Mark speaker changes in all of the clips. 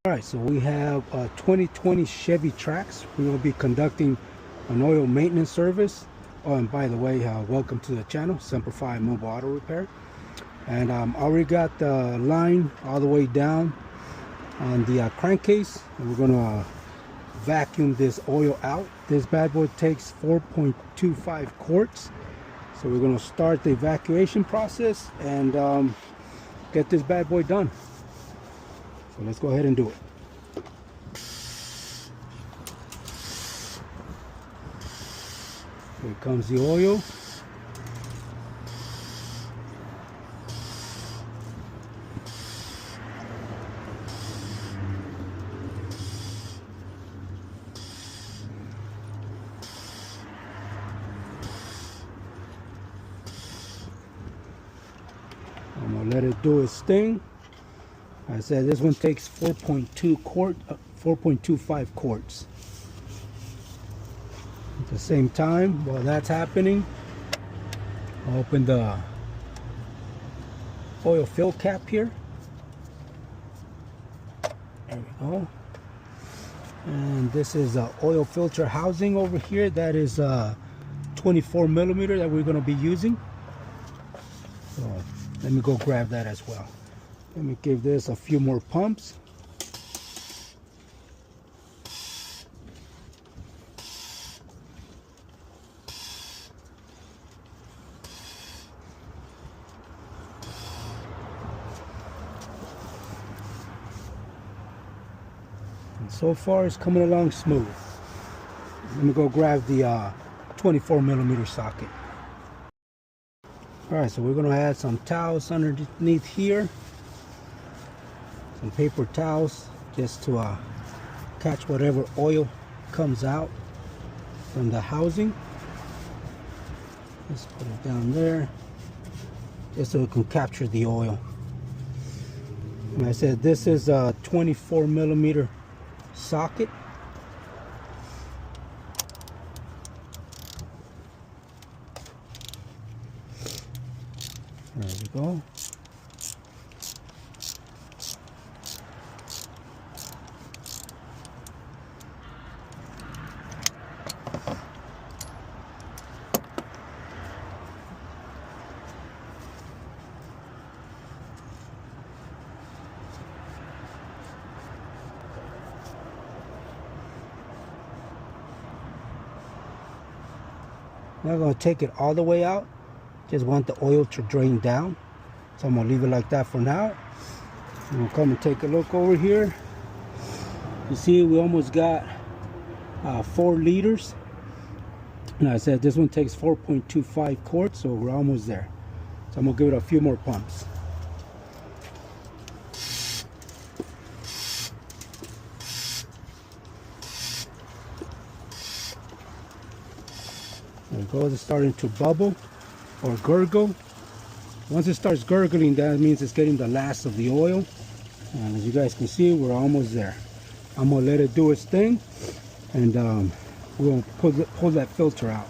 Speaker 1: Alright, so we have a 2020 Chevy Trax. We're going to be conducting an oil maintenance service. Oh, and by the way, welcome to the channel, SemperFi Mobile Auto Repair. And already got the line all the way down on the crankcase. And we're going to vacuum this oil out. This bad boy takes 4.25 quarts. So we're going to start the evacuation process and get this bad boy done. So let's go ahead and do it. Here comes the oil. I'm gonna let it do its thing. I said this one takes 4.25 quarts. At the same time, while that's happening, I'll open the oil fill cap here. There we go. And this is a oil filter housing over here. That is 24 millimeter that we're going to be using. So let me go grab that as well. Let me give this a few more pumps. And so far it's coming along smooth. Let me go grab the 24 millimeter socket. Alright, so we're going to add some towels underneath here. Some paper towels just to catch whatever oil comes out from the housing. Let's put it down there just so it can capture the oil. And I said this is a 24 millimeter socket. There we go. Not going to take it all the way out, just want the oil to drain down, so I'm going to leave it like that for now. I'm going to come and take a look over here. You see we almost got 4 liters, and I said this one takes 4.25 quarts, so we're almost there. So I'm going to give it a few more pumps. There it goes, it's starting to bubble or gurgle. Once it starts gurgling, that means it's getting the last of the oil. And as you guys can see, we're almost there. I'm gonna let it do its thing, and we're gonna pull that filter out.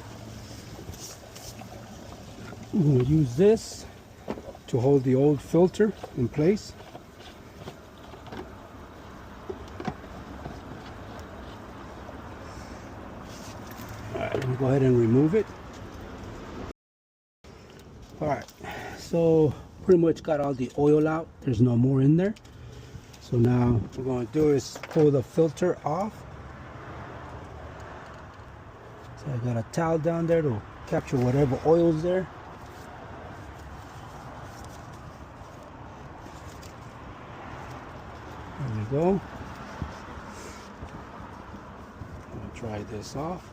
Speaker 1: We're gonna use this to hold the old filter in place. Alright, let me go ahead and remove it. Alright, so pretty much got all the oil out. There's no more in there. So now what we're going to do is pull the filter off. So I got a towel down there to capture whatever oil's there. There we go. I'm going to dry this off.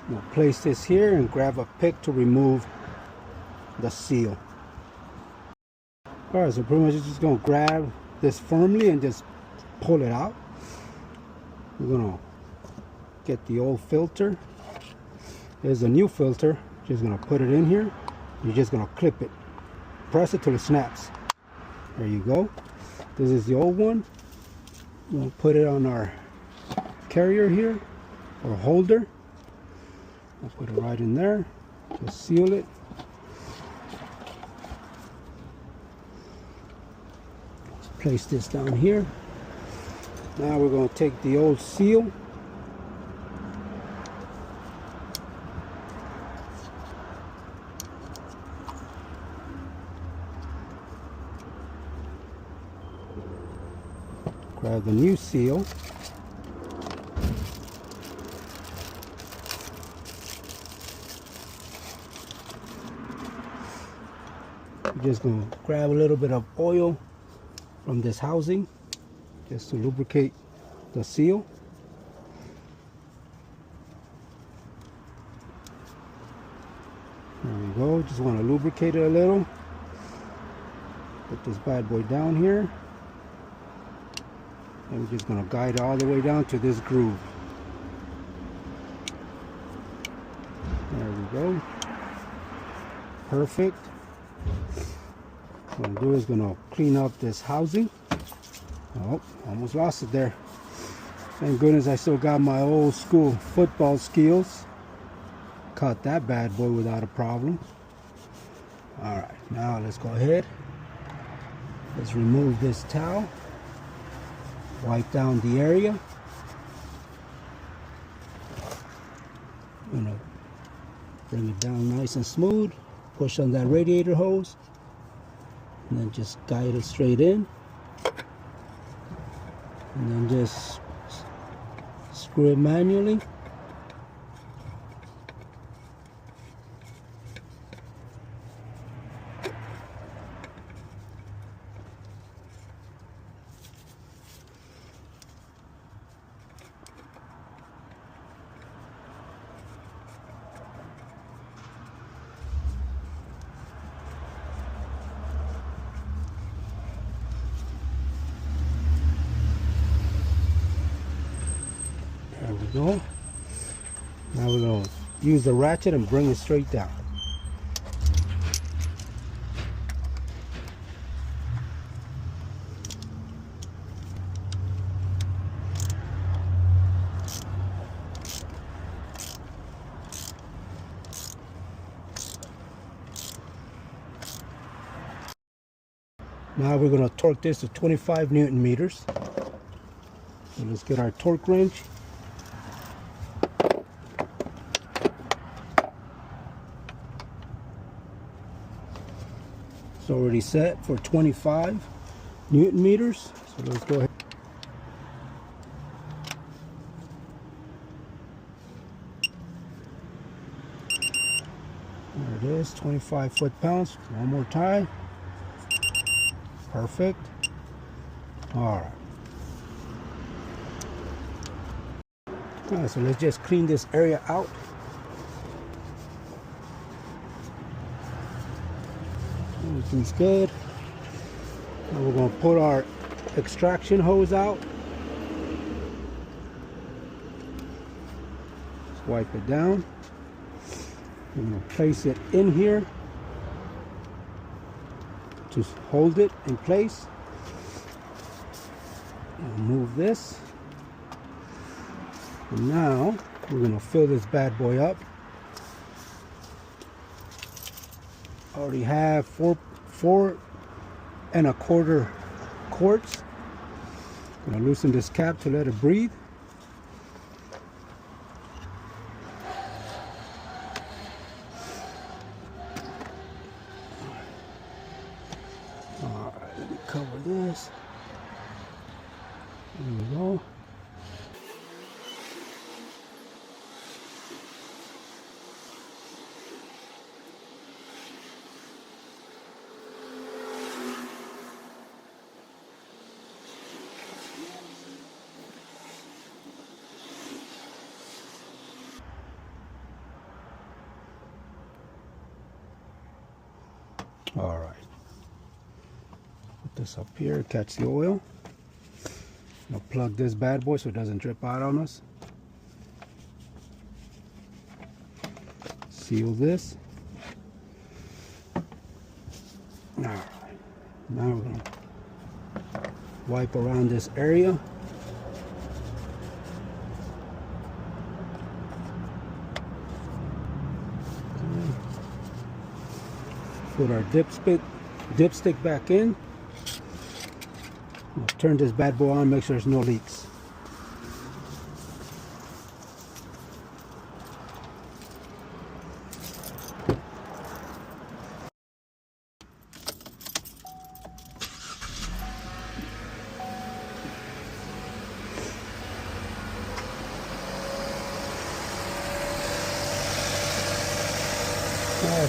Speaker 1: I'm going to place this here and grab a pick to remove the seal. Alright, so pretty much just going to grab this firmly and just pull it out. We're going to get the old filter. There's a new filter. Just going to put it in here. You're just going to clip it. Press it till it snaps. There you go. This is the old one. We'll put it on our carrier here, or holder. I'll put it right in there. Just seal it. Place this down here. Now we're going to take the old seal, grab the new seal, we're just going to grab a little bit of oil from this housing just to lubricate the seal. There we go. Just want to lubricate it a little. Put this bad boy down here. And we're just going to guide it all the way down to this groove. There we go. Perfect. What I'm going to do is going to clean up this housing. Oh, almost lost it there. Thank goodness I still got my old school football skills. Caught that bad boy without a problem. Alright, now let's go ahead. Let's remove this towel. Wipe down the area. Bring it down nice and smooth. Push on that radiator hose. And then just guide it straight in. And then just screw it manually. There we go. Now we're going to use the ratchet and bring it straight down. Now we're going to torque this to 25 Newton meters. So let's get our torque wrench. It's already set for 25 Newton meters. So let's go ahead. There it is, 25 foot-pounds. One more time. Perfect. All right, so let's just clean this area out. Everything's good. Now we're going to put our extraction hose out. Just wipe it down. We're going to place it in here to hold it in place. Move this. And now we're going to fill this bad boy up. Already have four and a quarter quarts. Gonna loosen this cap to let it breathe. All right, let me cover this. There we go. All right, put this up here, catch the oil. Now plug this bad boy so it doesn't drip out on us. Seal this. All right, now we're gonna wipe around this area. Put our dipstick back in. We'll turn this bad boy on, make sure there's no leaks.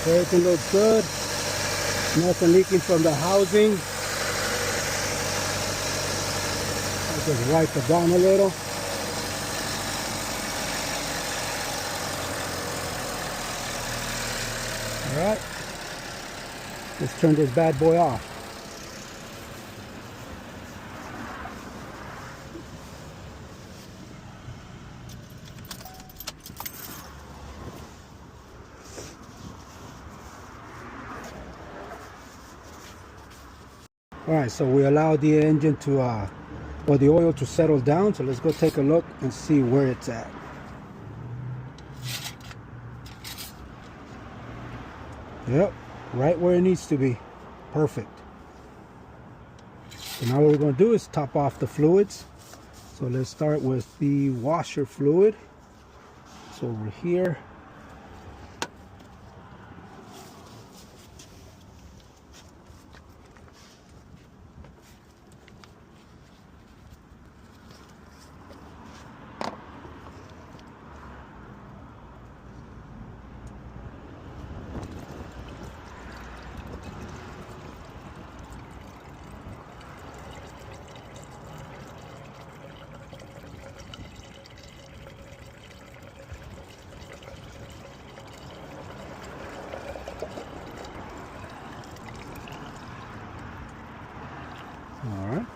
Speaker 1: Everything looks good. Nothing leaking from the housing. I'll just wipe it down a little. Alright. Let's turn this bad boy off. Alright, so we allowed the engine to, or the oil to settle down. So let's go take a look and see where it's at. Yep, right where it needs to be. Perfect. So now what we're going to do is top off the fluids. So let's start with the washer fluid. It's over here. All right.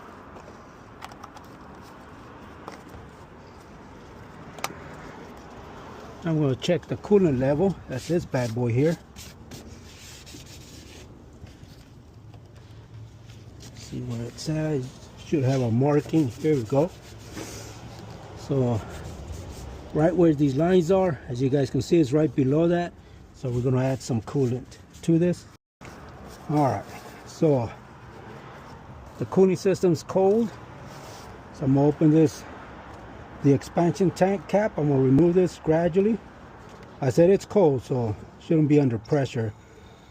Speaker 1: I'm going to check the coolant level. That's this bad boy here. See where it's at. It should have a marking. Here we go. So right where these lines are, as you guys can see, it's right below that. So we're going to add some coolant to this. All right. So the cooling system's cold. So I'm going to open this, the expansion tank cap. I'm going to remove this gradually. I said it's cold, so shouldn't be under pressure.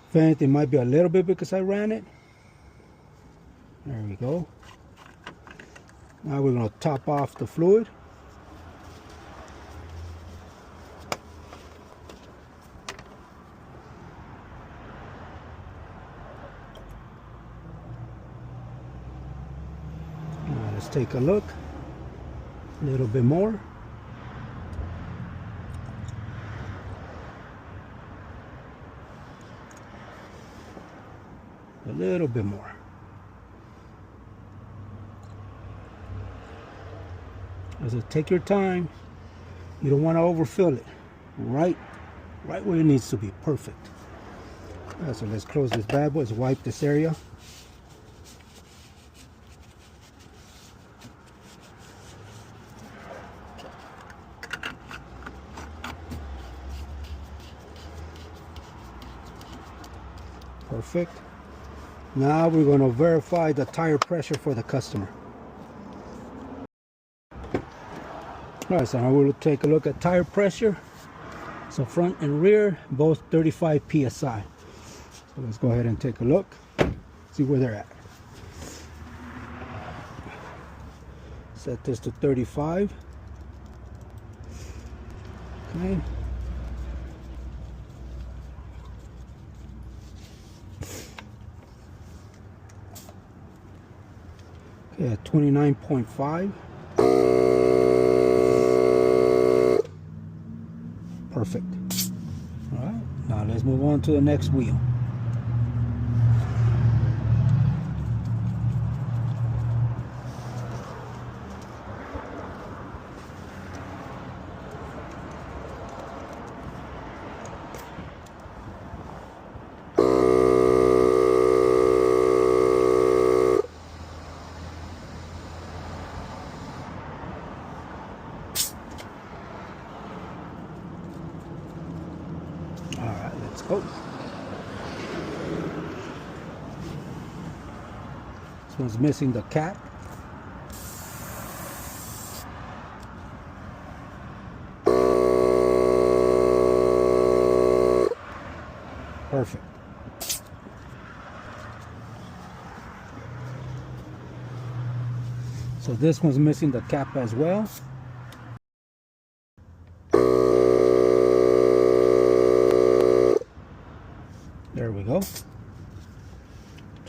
Speaker 1: If anything, it might be a little bit because I ran it. There we go. Now we're going to top off the fluid. Now let's take a look. A little bit more. A little bit more. As I take your time, you don't want to overfill it. Right where it needs to be. Perfect. Right, so let's close this bad boy. Let's wipe this area. Perfect. Now we're going to verify the tire pressure for the customer. Alright, so now we'll take a look at tire pressure. So front and rear, both 35 psi. So let's go ahead and take a look, see where they're at. Set this to 35. Okay. Okay, at 29.5. Perfect. All right, now let's move on to the next wheel. Alright, let's go. This one's missing the cap. Perfect. So this one's missing the cap as well.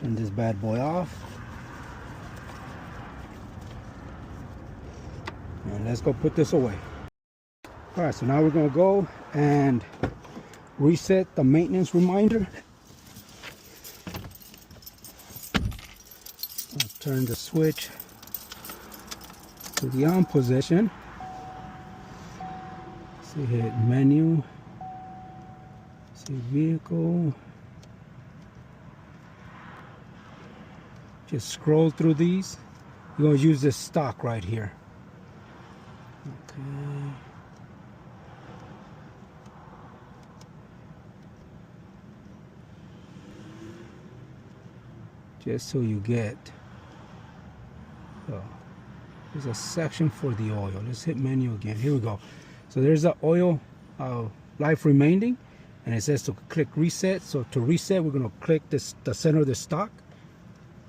Speaker 1: Turn this bad boy off. And let's go put this away. All right, so now we're gonna go and reset the maintenance reminder. I'll turn the switch to the on position. So hit menu, see vehicle. Just scroll through these. You're gonna use this stock right here. Okay. Just so you get, there's a section for the oil. Let's hit menu again. Here we go. So there's the oil life remaining, and it says to click reset. So to reset, we're going to click this, the center of the stock,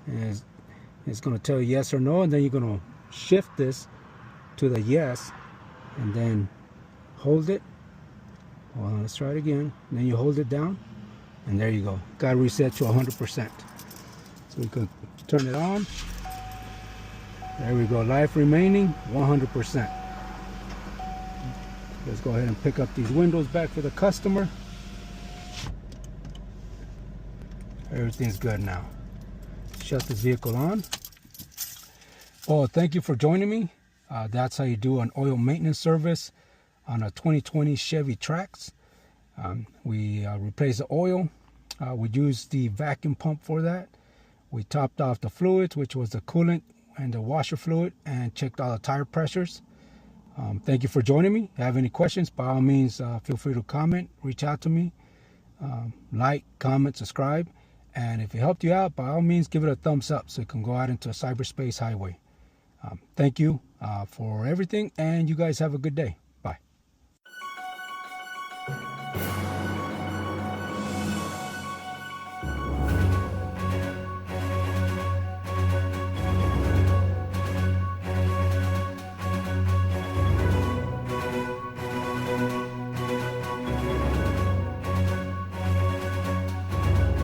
Speaker 1: and it's going to tell you yes or no, and then you're going to shift this to the yes, and then hold it. Hold on, let's try it again. And then you hold it down, and there you go. Got reset to 100%. So we can turn it on. There we go. Life remaining 100%. Let's go ahead and pick up these windows back for the customer. Everything's good now. Shut this vehicle on. Oh, thank you for joining me. That's how you do an oil maintenance service on a 2020 Chevy Trax. We replaced the oil. We used the vacuum pump for that. We topped off the fluids, which was the coolant and the washer fluid, and checked all the tire pressures. Thank you for joining me. If you have any questions, by all means, feel free to comment, reach out to me, like, comment, subscribe. And if it helped you out, by all means, give it a thumbs up so it can go out into a cyberspace highway. Thank you for everything, and you guys have a good day.